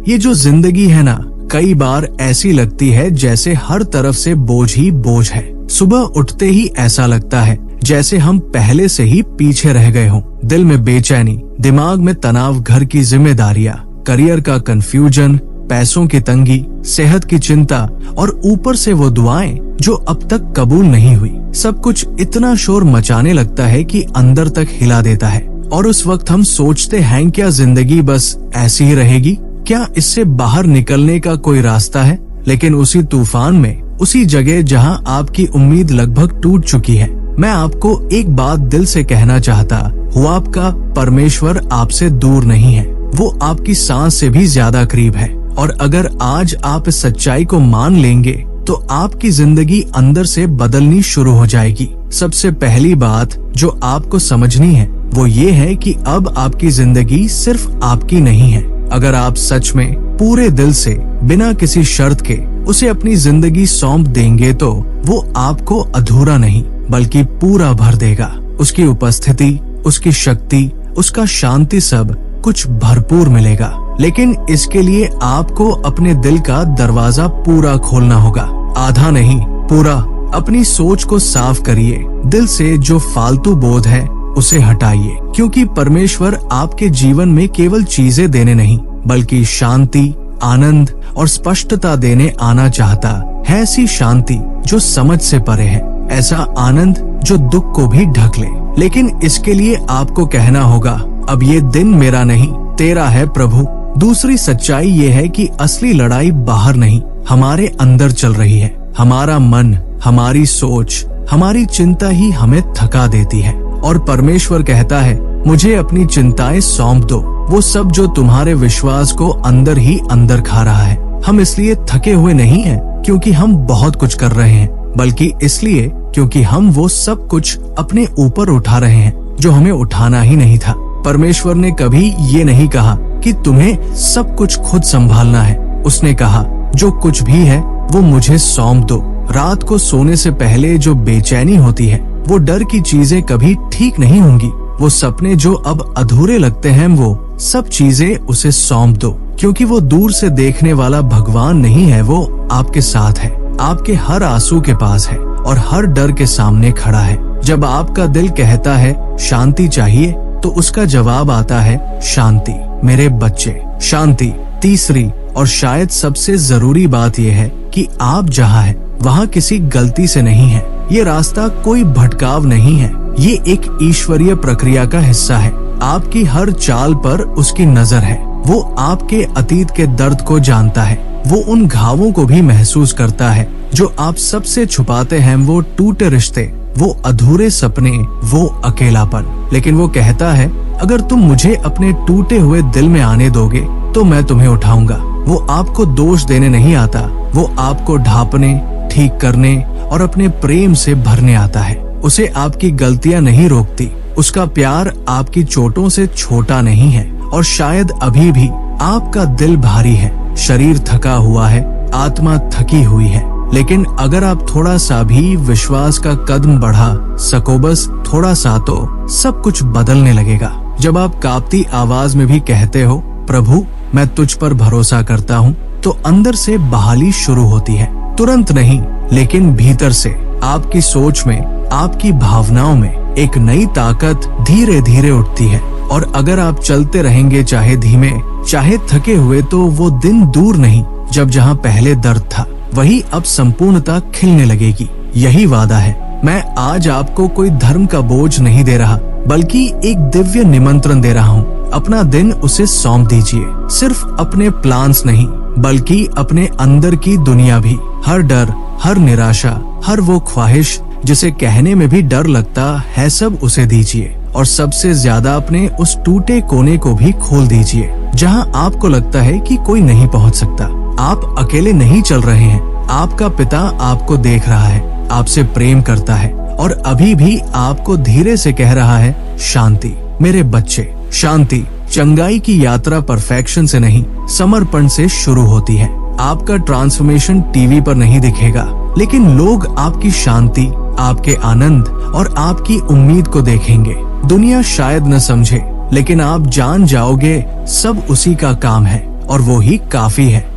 ये जो जिंदगी है ना, कई बार ऐसी लगती है जैसे हर तरफ से बोझ ही बोझ है। सुबह उठते ही ऐसा लगता है जैसे हम पहले से ही पीछे रह गए हों। दिल में बेचैनी, दिमाग में तनाव, घर की जिम्मेदारियां, करियर का कंफ्यूजन, पैसों की तंगी, सेहत की चिंता और ऊपर से वो दुआएं जो अब तक कबूल नहीं हुई। सब कुछ इतना शोर मचाने लगता है कि अंदर तक हिला देता है। और उस वक्त हम सोचते हैं, क्या जिंदगी बस ऐसी ही रहेगी? क्या इससे बाहर निकलने का कोई रास्ता है? लेकिन उसी तूफान में, उसी जगह जहां आपकी उम्मीद लगभग टूट चुकी है, मैं आपको एक बात दिल से कहना चाहता हूँ। आपका परमेश्वर आपसे दूर नहीं है, वो आपकी सांस से भी ज्यादा करीब है। और अगर आज आप इस सच्चाई को मान लेंगे तो आपकी जिंदगी अंदर से बदलनी शुरू हो जाएगी। सबसे पहली बात जो आपको समझनी है वो ये है कि अब आपकी जिंदगी सिर्फ आपकी नहीं है। अगर आप सच में पूरे दिल से, बिना किसी शर्त के उसे अपनी जिंदगी सौंप देंगे तो वो आपको अधूरा नहीं बल्कि पूरा भर देगा। उसकी उपस्थिति, उसकी शक्ति, उसका शांति, सब कुछ भरपूर मिलेगा। लेकिन इसके लिए आपको अपने दिल का दरवाजा पूरा खोलना होगा, आधा नहीं पूरा। अपनी सोच को साफ करिए, दिल से जो फालतू बोझ है उसे हटाइए, क्योंकि परमेश्वर आपके जीवन में केवल चीजें देने नहीं बल्कि शांति, आनंद और स्पष्टता देने आना चाहता है। ऐसी शांति जो समझ से परे है, ऐसा आनंद जो दुख को भी ढक ले। लेकिन इसके लिए आपको कहना होगा, अब ये दिन मेरा नहीं, तेरा है प्रभु। दूसरी सच्चाई ये है कि असली लड़ाई बाहर नहीं, हमारे अंदर चल रही है। हमारा मन, हमारी सोच, हमारी चिंता ही हमें थका देती है। और परमेश्वर कहता है, मुझे अपनी चिंताएं सौंप दो, वो सब जो तुम्हारे विश्वास को अंदर ही अंदर खा रहा है। हम इसलिए थके हुए नहीं हैं क्योंकि हम बहुत कुछ कर रहे हैं, बल्कि इसलिए क्योंकि हम वो सब कुछ अपने ऊपर उठा रहे हैं जो हमें उठाना ही नहीं था। परमेश्वर ने कभी ये नहीं कहा कि तुम्हें सब कुछ खुद संभालना है। उसने कहा, जो कुछ भी है वो मुझे सौंप दो। रात को सोने से पहले जो बेचैनी होती है, वो डर की चीजें कभी ठीक नहीं होंगी। वो सपने जो अब अधूरे लगते हैं, वो सब चीजें उसे सौंप दो, क्योंकि वो दूर से देखने वाला भगवान नहीं है, वो आपके साथ है, आपके हर आंसू के पास है और हर डर के सामने खड़ा है। जब आपका दिल कहता है शांति चाहिए, तो उसका जवाब आता है शांति मेरे बच्चे, शांति। तीसरी और शायद सबसे जरूरी बात यह है कि आप जहाँ हैं वहाँ किसी गलती से नहीं है। ये रास्ता कोई भटकाव नहीं है, ये एक ईश्वरीय प्रक्रिया का हिस्सा है। आपकी हर चाल पर उसकी नजर है। वो आपके अतीत के दर्द को जानता है, वो उन घावों को भी महसूस करता है जो आप सबसे छुपाते हैं। वो टूटे रिश्ते, वो अधूरे सपने, वो अकेलापन। लेकिन वो कहता है, अगर तुम मुझे अपने टूटे हुए दिल में आने दोगे तो मैं तुम्हें उठाऊंगा। वो आपको दोष देने नहीं आता, वो आपको ढांपने, ठीक करने और अपने प्रेम से भरने आता है। उसे आपकी गलतियां नहीं रोकती, उसका प्यार आपकी चोटों से छोटा नहीं है। और शायद अभी भी आपका दिल भारी है, शरीर थका हुआ है, आत्मा थकी हुई है, लेकिन अगर आप थोड़ा सा भी विश्वास का कदम बढ़ा सको, बस थोड़ा सा, तो सब कुछ बदलने लगेगा। जब आप कांपती आवाज में भी कहते हो, प्रभु मैं तुझ पर भरोसा करता हूँ, तो अंदर से बहाली शुरू होती है। तुरंत नहीं, लेकिन भीतर से, आपकी सोच में, आपकी भावनाओं में एक नई ताकत धीरे धीरे उठती है। और अगर आप चलते रहेंगे, चाहे धीमे, चाहे थके हुए, तो वो दिन दूर नहीं जब जहाँ पहले दर्द था, वही अब संपूर्णता खिलने लगेगी। यही वादा है। मैं आज आपको कोई धर्म का बोझ नहीं दे रहा, बल्कि एक दिव्य निमंत्रण दे रहा हूँ। अपना दिन उसे सौंप दीजिए, सिर्फ अपने प्लान्स नहीं बल्कि अपने अंदर की दुनिया भी। हर डर, हर निराशा, हर वो ख्वाहिश जिसे कहने में भी डर लगता है, सब उसे दीजिए। और सबसे ज्यादा अपने उस टूटे कोने को भी खोल दीजिए जहाँ आपको लगता है कि कोई नहीं पहुँच सकता। आप अकेले नहीं चल रहे हैं, आपका पिता आपको देख रहा है, आपसे प्रेम करता है और अभी भी आपको धीरे से कह रहा है, शांति मेरे बच्चे, शांति। चंगाई की यात्रा परफेक्शन से नहीं, समर्पण से शुरू होती है। आपका ट्रांसफॉर्मेशन टीवी पर नहीं दिखेगा, लेकिन लोग आपकी शांति, आपके आनंद और आपकी उम्मीद को देखेंगे। दुनिया शायद न समझे, लेकिन आप जान जाओगे सब उसी का काम है। और वो ही काफी है।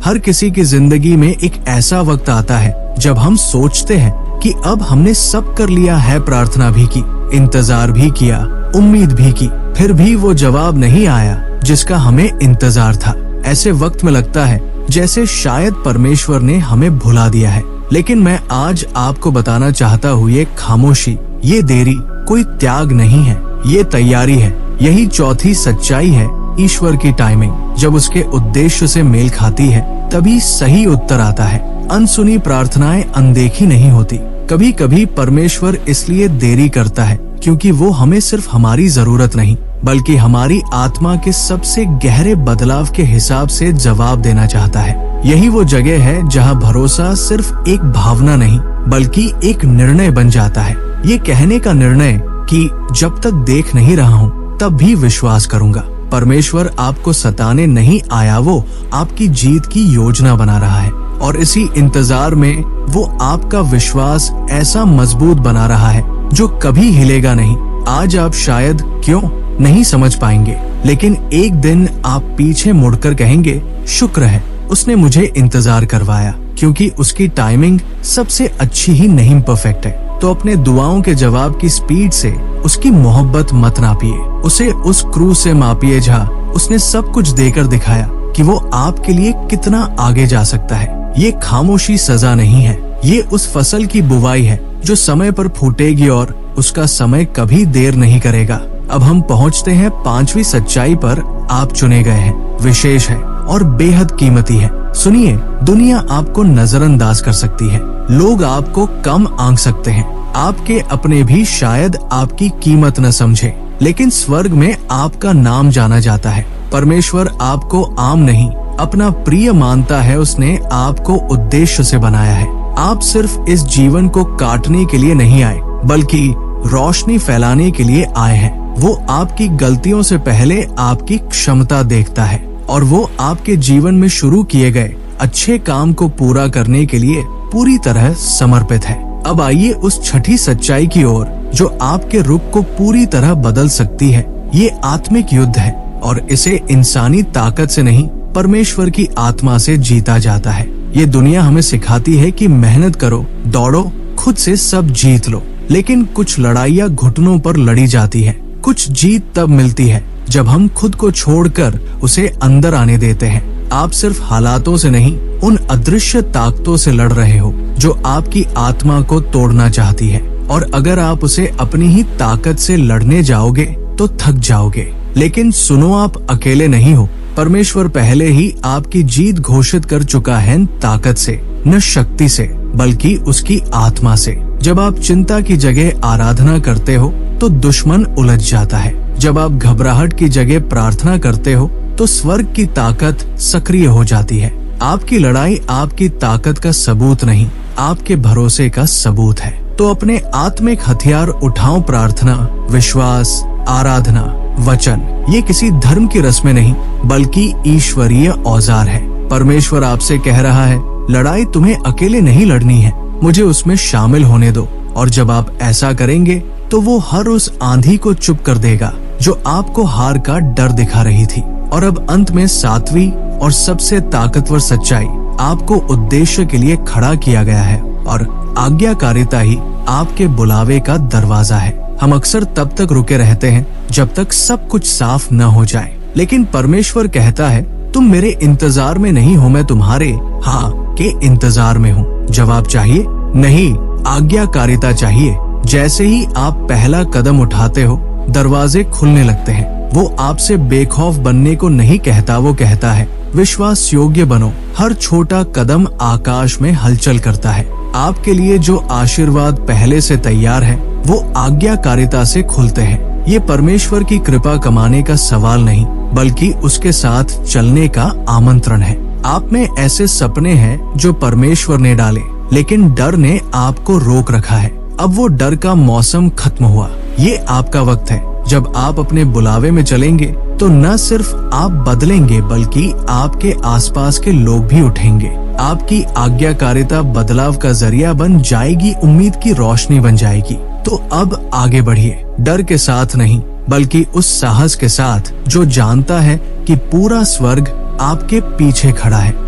हर किसी की जिंदगी में एक ऐसा वक्त आता है जब हम सोचते हैं कि अब हमने सब कर लिया है, प्रार्थना भी की, इंतजार भी किया, उम्मीद भी की, फिर भी वो जवाब नहीं आया जिसका हमें इंतजार था। ऐसे वक्त में लगता है जैसे शायद परमेश्वर ने हमें भुला दिया है। लेकिन मैं आज आपको बताना चाहता हूँ, ये खामोशी, ये देरी कोई त्याग नहीं है, ये तैयारी है। यही चौथी सच्चाई है ईश्वर की टाइमिंग। जब उसके उद्देश्य से मेल खाती है तभी सही उत्तर आता है। अनसुनी प्रार्थनाएं अनदेखी नहीं होती। कभी कभी परमेश्वर इसलिए देरी करता है क्योंकि वो हमें सिर्फ हमारी जरूरत नहीं बल्कि हमारी आत्मा के सबसे गहरे बदलाव के हिसाब से जवाब देना चाहता है। यही वो जगह है जहाँ भरोसा सिर्फ एक भावना नहीं बल्कि एक निर्णय बन जाता है। ये कहने का निर्णय कि जब तक देख नहीं रहा हूँ तब भी विश्वास करूंगा। परमेश्वर आपको सताने नहीं आया, वो आपकी जीत की योजना बना रहा है और इसी इंतजार में वो आपका विश्वास ऐसा मजबूत बना रहा है जो कभी हिलेगा नहीं। आज आप शायद क्यों नहीं समझ पाएंगे, लेकिन एक दिन आप पीछे मुड़कर कहेंगे, शुक्र है उसने मुझे इंतजार करवाया, क्योंकि उसकी टाइमिंग सबसे अच्छी ही नहीं परफेक्ट है। तो अपने दुआओं के जवाब की स्पीड से उसकी मोहब्बत मत नापिए, उसे उस क्रूज से मापिए जहाँ उसने सब कुछ देकर दिखाया कि वो आपके लिए कितना आगे जा सकता है। ये खामोशी सजा नहीं है, ये उस फसल की बुवाई है जो समय पर फूटेगी और उसका समय कभी देर नहीं करेगा। अब हम पहुँचते हैं पांचवी सच्चाई पर। आप चुने गए हैं, विशेष है और बेहद कीमती है। सुनिए, दुनिया आपको नजरअंदाज कर सकती है, लोग आपको कम आंक सकते हैं, आपके अपने भी शायद आपकी कीमत न समझे, लेकिन स्वर्ग में आपका नाम जाना जाता है। परमेश्वर आपको आम नहीं अपना प्रिय मानता है। उसने आपको उद्देश्य से बनाया है। आप सिर्फ इस जीवन को काटने के लिए नहीं आए बल्कि रोशनी फैलाने के लिए आए हैं। वो आपकी गलतियों से पहले आपकी क्षमता देखता है और वो आपके जीवन में शुरू किए गए अच्छे काम को पूरा करने के लिए पूरी तरह समर्पित है। अब आइए उस छठी सच्चाई की ओर जो आपके रुख को पूरी तरह बदल सकती है। ये आत्मिक युद्ध है और इसे इंसानी ताकत से नहीं परमेश्वर की आत्मा से जीता जाता है। ये दुनिया हमें सिखाती है कि मेहनत करो, दौड़ो, खुद से सब जीत लो, लेकिन कुछ लड़ाइयाँ घुटनों पर लड़ी जाती है। कुछ जीत तब मिलती है जब हम खुद को छोड़कर उसे अंदर आने देते हैं। आप सिर्फ हालातों से नहीं, उन अदृश्य ताकतों से लड़ रहे हो जो आपकी आत्मा को तोड़ना चाहती है, और अगर आप उसे अपनी ही ताकत से लड़ने जाओगे तो थक जाओगे। लेकिन सुनो, आप अकेले नहीं हो। परमेश्वर पहले ही आपकी जीत घोषित कर चुका है, ताकत से, न शक्ति से, बल्कि उसकी आत्मा से। जब आप चिंता की जगह आराधना करते हो तो दुश्मन उलझ जाता है। जब आप घबराहट की जगह प्रार्थना करते हो तो स्वर्ग की ताकत सक्रिय हो जाती है। आपकी लड़ाई आपकी ताकत का सबूत नहीं, आपके भरोसे का सबूत है। तो अपने आत्मिक हथियार उठाओ, प्रार्थना, विश्वास, आराधना, वचन। ये किसी धर्म की रस्में नहीं बल्कि ईश्वरीय औजार है। परमेश्वर आपसे कह रहा है, लड़ाई तुम्हें अकेले नहीं लड़नी है, मुझे उसमें शामिल होने दो। और जब आप ऐसा करेंगे तो वो हर उस आंधी को चुप कर देगा जो आपको हार का डर दिखा रही थी। और अब अंत में सातवीं और सबसे ताकतवर सच्चाई, आपको उद्देश्य के लिए खड़ा किया गया है और आज्ञाकारिता ही आपके बुलावे का दरवाजा है। हम अक्सर तब तक रुके रहते हैं जब तक सब कुछ साफ न हो जाए, लेकिन परमेश्वर कहता है, तुम मेरे इंतजार में नहीं हो, मैं तुम्हारे हाँ के इंतजार में हूँ। जवाब चाहिए? नहीं, आज्ञाकारिता चाहिए। जैसे ही आप पहला कदम उठाते हो दरवाजे खुलने लगते हैं। वो आपसे बेखौफ बनने को नहीं कहता, वो कहता है विश्वास योग्य बनो। हर छोटा कदम आकाश में हलचल करता है। आपके लिए जो आशीर्वाद पहले से तैयार है वो आज्ञाकारिता से खुलते हैं। ये परमेश्वर की कृपा कमाने का सवाल नहीं बल्कि उसके साथ चलने का आमंत्रण है। आप में ऐसे सपने हैं जो परमेश्वर ने डाले, लेकिन डर ने आपको रोक रखा है। अब वो डर का मौसम खत्म हुआ। ये आपका वक्त है जब आप अपने बुलावे में चलेंगे तो न सिर्फ आप बदलेंगे बल्कि आपके आसपास के लोग भी उठेंगे। आपकी आज्ञाकारिता बदलाव का जरिया बन जाएगी, उम्मीद की रोशनी बन जाएगी। तो अब आगे बढ़िए, डर के साथ नहीं बल्कि उस साहस के साथ जो जानता है कि पूरा स्वर्ग आपके पीछे खड़ा है।